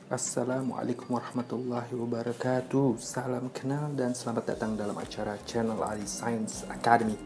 Assalamualaikum warahmatullahi wabarakatuh. Salam kenal dan selamat datang dalam acara channel Ali Science Academy.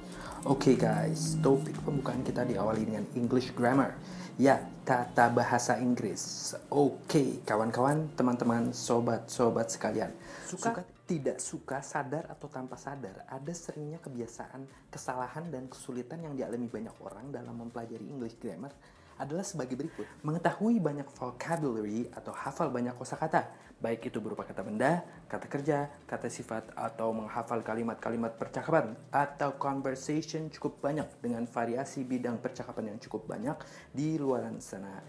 Oke guys, topik pembukaan kita diawali dengan English Grammar. Ya, tata bahasa Inggris. Oke, kawan-kawan, teman-teman, sobat-sobat sekalian. Suka tidak suka, sadar atau tanpa sadar, ada seringnya kebiasaan, kesalahan, dan kesulitan yang dialami banyak orang dalam mempelajari English Grammar adalah sebagai berikut. Mengetahui banyak vocabulary atau hafal banyak kosakata, baik itu berupa kata benda, kata kerja, kata sifat, atau menghafal kalimat-kalimat percakapan atau conversation cukup banyak dengan variasi bidang percakapan yang cukup banyak di luar sana.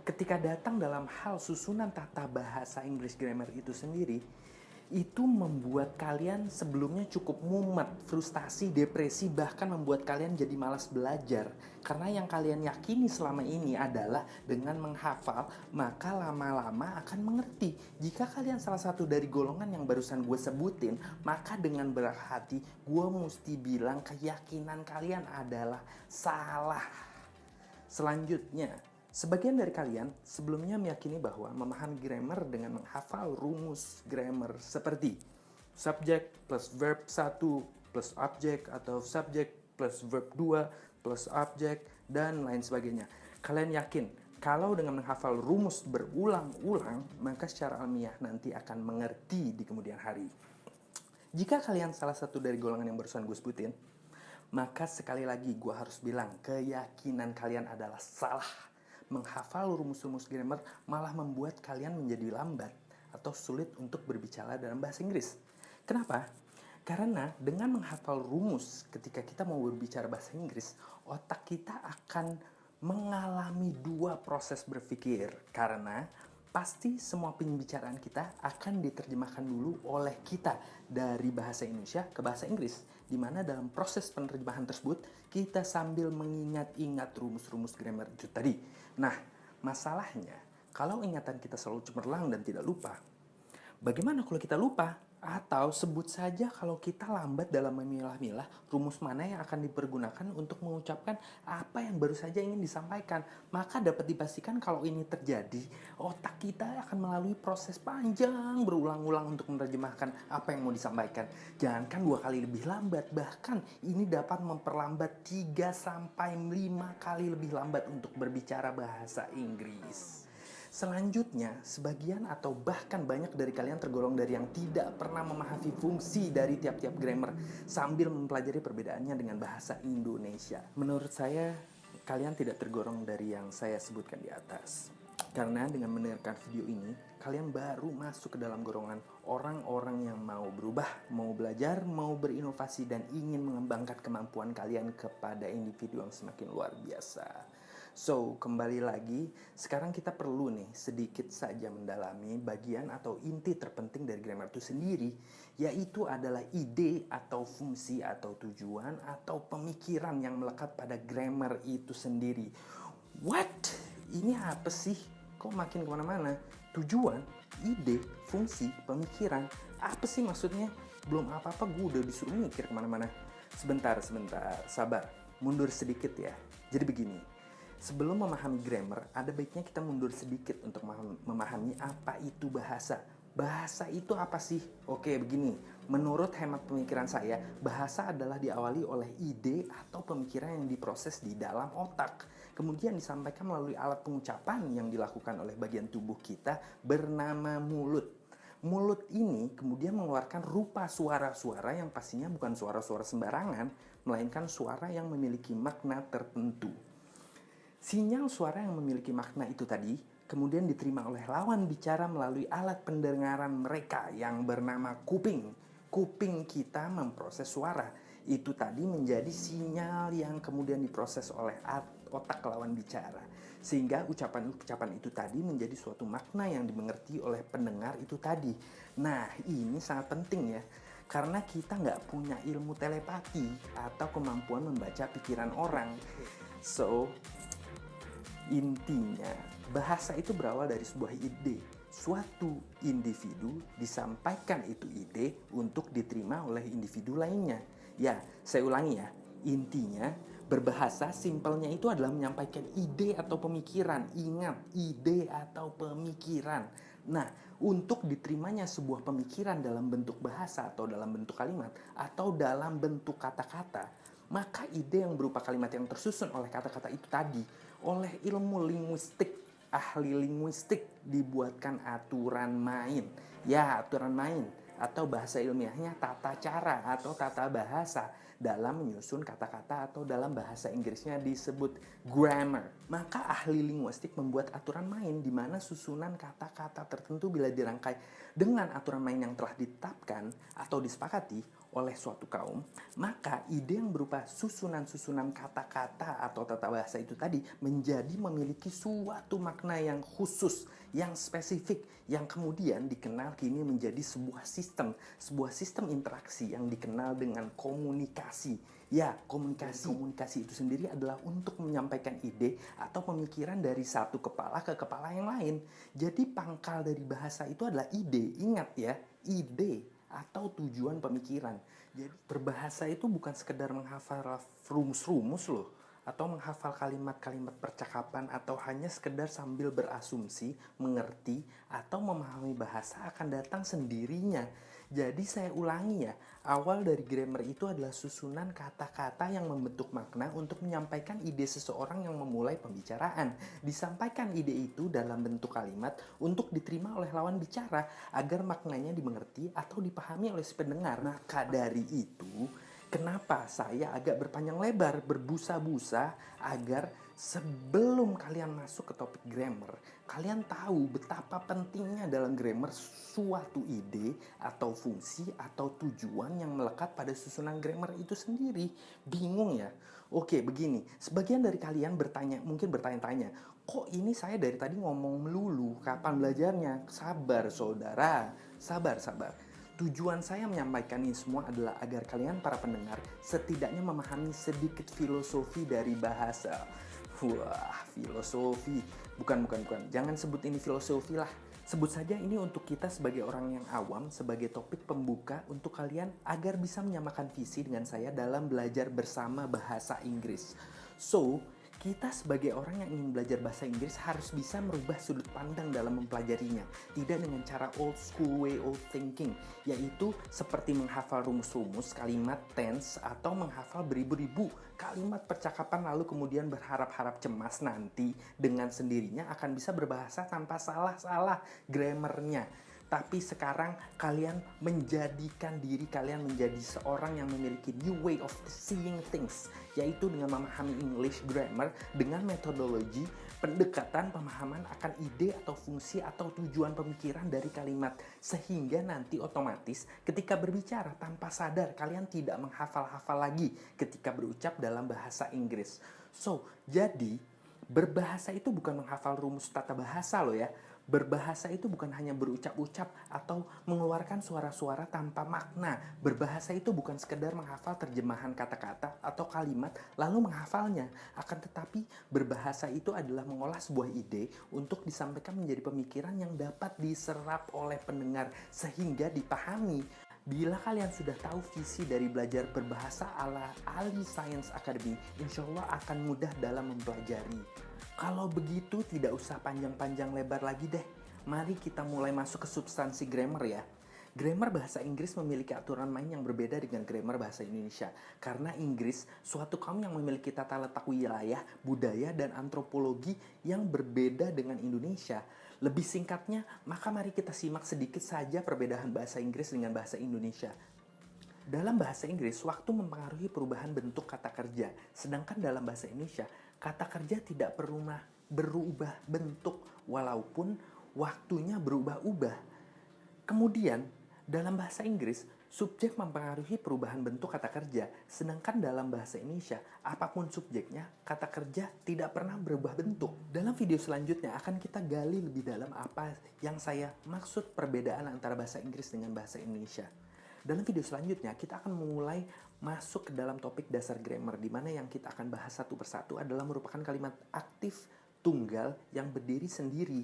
Ketika datang dalam hal susunan tata bahasa English Grammar itu sendiri, itu membuat kalian sebelumnya cukup mumet, frustasi, depresi, bahkan membuat kalian jadi malas belajar. Karena yang kalian yakini selama ini adalah dengan menghafal, maka lama-lama akan mengerti. Jika kalian salah satu dari golongan yang barusan gue sebutin, maka dengan berat hati, gue mesti bilang keyakinan kalian adalah salah. Selanjutnya, sebagian dari kalian sebelumnya meyakini bahwa memahami grammar dengan menghafal rumus grammar seperti subject plus verb 1 plus object atau subject plus verb 2 plus object dan lain sebagainya. Kalian yakin kalau dengan menghafal rumus berulang-ulang, maka secara alamiah nanti akan mengerti di kemudian hari. Jika kalian salah satu dari golongan yang barusan gue sebutin, maka sekali lagi gue harus bilang keyakinan kalian adalah salah. Menghafal rumus-rumus grammar malah membuat kalian menjadi lambat atau sulit untuk berbicara dalam bahasa Inggris. Kenapa? Karena dengan menghafal rumus ketika kita mau berbicara bahasa Inggris, otak kita akan mengalami dua proses berpikir. Karena pasti semua pembicaraan kita akan diterjemahkan dulu oleh kita dari bahasa Indonesia ke bahasa Inggris, di mana dalam proses penerjemahan tersebut kita sambil mengingat-ingat rumus-rumus grammar itu tadi. Nah, masalahnya kalau ingatan kita selalu cemerlang dan tidak lupa, bagaimana kalau kita lupa? Atau sebut saja kalau kita lambat dalam memilah-milah rumus mana yang akan dipergunakan untuk mengucapkan apa yang baru saja ingin disampaikan. Maka dapat dipastikan kalau ini terjadi, otak kita akan melalui proses panjang berulang-ulang untuk menerjemahkan apa yang mau disampaikan. Jangankan 2 kali lebih lambat, bahkan ini dapat memperlambat 3-5 kali lebih lambat untuk berbicara bahasa Inggris. Selanjutnya, sebagian atau bahkan banyak dari kalian tergolong dari yang tidak pernah memahami fungsi dari tiap-tiap grammar sambil mempelajari perbedaannya dengan bahasa Indonesia. Menurut saya, kalian tidak tergolong dari yang saya sebutkan di atas. Karena dengan mendengarkan video ini, kalian baru masuk ke dalam golongan orang-orang yang mau berubah, mau belajar, mau berinovasi, dan ingin mengembangkan kemampuan kalian kepada individu yang semakin luar biasa. So, kembali lagi, sekarang kita perlu nih sedikit saja mendalami bagian atau inti terpenting dari grammar itu sendiri, yaitu adalah ide atau fungsi atau tujuan atau pemikiran yang melekat pada grammar itu sendiri. What? Ini apa sih? Kok makin kemana-mana? Tujuan, ide, fungsi, pemikiran, apa sih maksudnya? Belum apa-apa gue udah disuruh mikir kemana-mana. Sebentar, sabar, mundur sedikit ya. Jadi begini, sebelum memahami grammar, ada baiknya kita mundur sedikit untuk memahami apa itu bahasa. Bahasa itu apa sih? Oke, begini. Menurut hemat pemikiran saya, bahasa adalah diawali oleh ide atau pemikiran yang diproses di dalam otak. Kemudian disampaikan melalui alat pengucapan yang dilakukan oleh bagian tubuh kita bernama mulut. Mulut ini kemudian mengeluarkan rupa suara-suara yang pastinya bukan suara-suara sembarangan, melainkan suara yang memiliki makna tertentu. Sinyal suara yang memiliki makna itu tadi kemudian diterima oleh lawan bicara melalui alat pendengaran mereka yang bernama kuping. Kuping kita memproses suara. Itu tadi menjadi sinyal yang kemudian diproses oleh otak lawan bicara. Sehingga ucapan-ucapan itu tadi menjadi suatu makna yang dimengerti oleh pendengar itu tadi. Nah, ini sangat penting ya. Karena kita nggak punya ilmu telepati atau kemampuan membaca pikiran orang. So, intinya, bahasa itu berawal dari sebuah ide. Suatu individu disampaikan itu ide untuk diterima oleh individu lainnya. Ya, saya ulangi ya. Intinya, berbahasa simpelnya itu adalah menyampaikan ide atau pemikiran. Ingat, ide atau pemikiran. Nah, untuk diterimanya sebuah pemikiran dalam bentuk bahasa atau dalam bentuk kalimat atau dalam bentuk kata-kata, maka ide yang berupa kalimat yang tersusun oleh kata-kata itu tadi oleh ilmu linguistik, ahli linguistik dibuatkan aturan main. Ya, aturan main atau bahasa ilmiahnya tata cara atau tata bahasa dalam menyusun kata-kata atau dalam bahasa Inggrisnya disebut grammar. Maka ahli linguistik membuat aturan main di mana susunan kata-kata tertentu bila dirangkai dengan aturan main yang telah ditetapkan atau disepakati oleh suatu kaum, maka ide yang berupa susunan-susunan kata-kata atau tata bahasa itu tadi menjadi memiliki suatu makna yang khusus, yang spesifik, yang kemudian dikenal kini menjadi sebuah sistem interaksi yang dikenal dengan komunikasi. Ya, komunikasi itu sendiri adalah untuk menyampaikan ide atau pemikiran dari satu kepala ke kepala yang lain. Jadi pangkal dari bahasa itu adalah ide. Ingat ya, ide atau tujuan pemikiran. Jadi berbahasa itu bukan sekedar menghafal rumus-rumus loh, atau menghafal kalimat-kalimat percakapan, atau hanya sekedar sambil berasumsi, mengerti, atau memahami bahasa akan datang sendirinya. Jadi saya ulangi ya, awal dari grammar itu adalah susunan kata-kata yang membentuk makna untuk menyampaikan ide seseorang yang memulai pembicaraan. Disampaikan ide itu dalam bentuk kalimat untuk diterima oleh lawan bicara agar maknanya dimengerti atau dipahami oleh si pendengar. Maka dari itu, kenapa saya agak berpanjang lebar, berbusa-busa agar sebelum kalian masuk ke topik grammar, kalian tahu betapa pentingnya dalam grammar suatu ide atau fungsi atau tujuan yang melekat pada susunan grammar itu sendiri. Bingung ya? Oke, begini. Sebagian dari kalian mungkin bertanya-tanya, kok ini saya dari tadi ngomong melulu, kapan belajarnya? Sabar saudara, sabar. Tujuan saya menyampaikan ini semua adalah agar kalian para pendengar setidaknya memahami sedikit filosofi dari bahasa. Wah, filosofi. Bukan. Jangan sebut ini filosofi lah. Sebut saja ini untuk kita sebagai orang yang awam, sebagai topik pembuka untuk kalian agar bisa menyamakan visi dengan saya dalam belajar bersama bahasa Inggris. So, kita sebagai orang yang ingin belajar bahasa Inggris harus bisa merubah sudut pandang dalam mempelajarinya. Tidak dengan cara old school way of thinking, yaitu seperti menghafal rumus-rumus, kalimat, tense, atau menghafal beribu-ribu kalimat percakapan lalu kemudian berharap-harap cemas nanti dengan sendirinya akan bisa berbahasa tanpa salah-salah grammarnya. Tapi sekarang kalian menjadikan diri kalian menjadi seorang yang memiliki new way of seeing things, yaitu dengan memahami English grammar dengan metodologi pendekatan pemahaman akan ide atau fungsi atau tujuan pemikiran dari kalimat, sehingga nanti otomatis ketika berbicara tanpa sadar kalian tidak menghafal-hafal lagi ketika berucap dalam bahasa Inggris. So, jadi berbahasa itu bukan menghafal rumus tata bahasa loh ya. Berbahasa itu bukan hanya berucap-ucap atau mengeluarkan suara-suara tanpa makna. Berbahasa itu bukan sekedar menghafal terjemahan kata-kata atau kalimat lalu menghafalnya. Akan tetapi berbahasa itu adalah mengolah sebuah ide untuk disampaikan menjadi pemikiran yang dapat diserap oleh pendengar sehingga dipahami. Bila kalian sudah tahu visi dari belajar berbahasa ala Ali Science Academy, insya Allah akan mudah dalam mempelajari. Kalau begitu tidak usah panjang-panjang lebar lagi deh. Mari kita mulai masuk ke substansi grammar ya. Grammar bahasa Inggris memiliki aturan main yang berbeda dengan grammar bahasa Indonesia. Karena Inggris suatu kaum yang memiliki tata letak wilayah, budaya, dan antropologi yang berbeda dengan Indonesia. Lebih singkatnya, maka mari kita simak sedikit saja perbedaan bahasa Inggris dengan bahasa Indonesia. Dalam bahasa Inggris, waktu mempengaruhi perubahan bentuk kata kerja. Sedangkan dalam bahasa Indonesia, kata kerja tidak pernah berubah bentuk walaupun waktunya berubah-ubah. Kemudian, dalam bahasa Inggris, subjek mempengaruhi perubahan bentuk kata kerja. Sedangkan dalam bahasa Indonesia, apapun subjeknya, kata kerja tidak pernah berubah bentuk. Dalam video selanjutnya akan kita gali lebih dalam apa yang saya maksud perbedaan antara bahasa Inggris dengan bahasa Indonesia. Dalam video selanjutnya, kita akan mulai masuk ke dalam topik dasar grammar, di mana yang kita akan bahas satu persatu adalah merupakan kalimat aktif tunggal yang berdiri sendiri.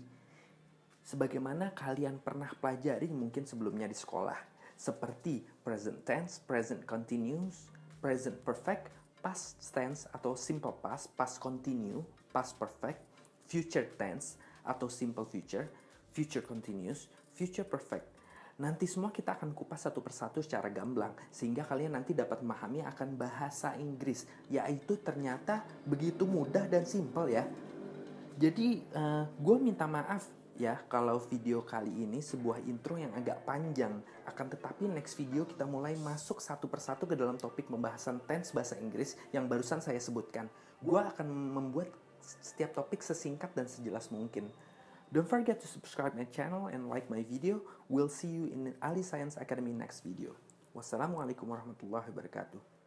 Sebagaimana kalian pernah pelajari mungkin sebelumnya di sekolah. Seperti present tense, present continuous, present perfect, past tense atau simple past, past continue, past perfect, future tense atau simple future, future continuous, future perfect. Nanti semua kita akan kupas satu persatu secara gamblang, sehingga kalian nanti dapat memahami akan bahasa Inggris, yaitu ternyata begitu mudah dan simpel ya. Jadi, gue minta maaf ya kalau video kali ini sebuah intro yang agak panjang. Akan tetapi next video kita mulai masuk satu persatu ke dalam topik pembahasan tense bahasa Inggris yang barusan saya sebutkan. Gue akan membuat setiap topik sesingkat dan sejelas mungkin. Don't forget to subscribe my channel and like my video. We'll see you in Ali Science Academy next video. Wassalamualaikum warahmatullahi wabarakatuh.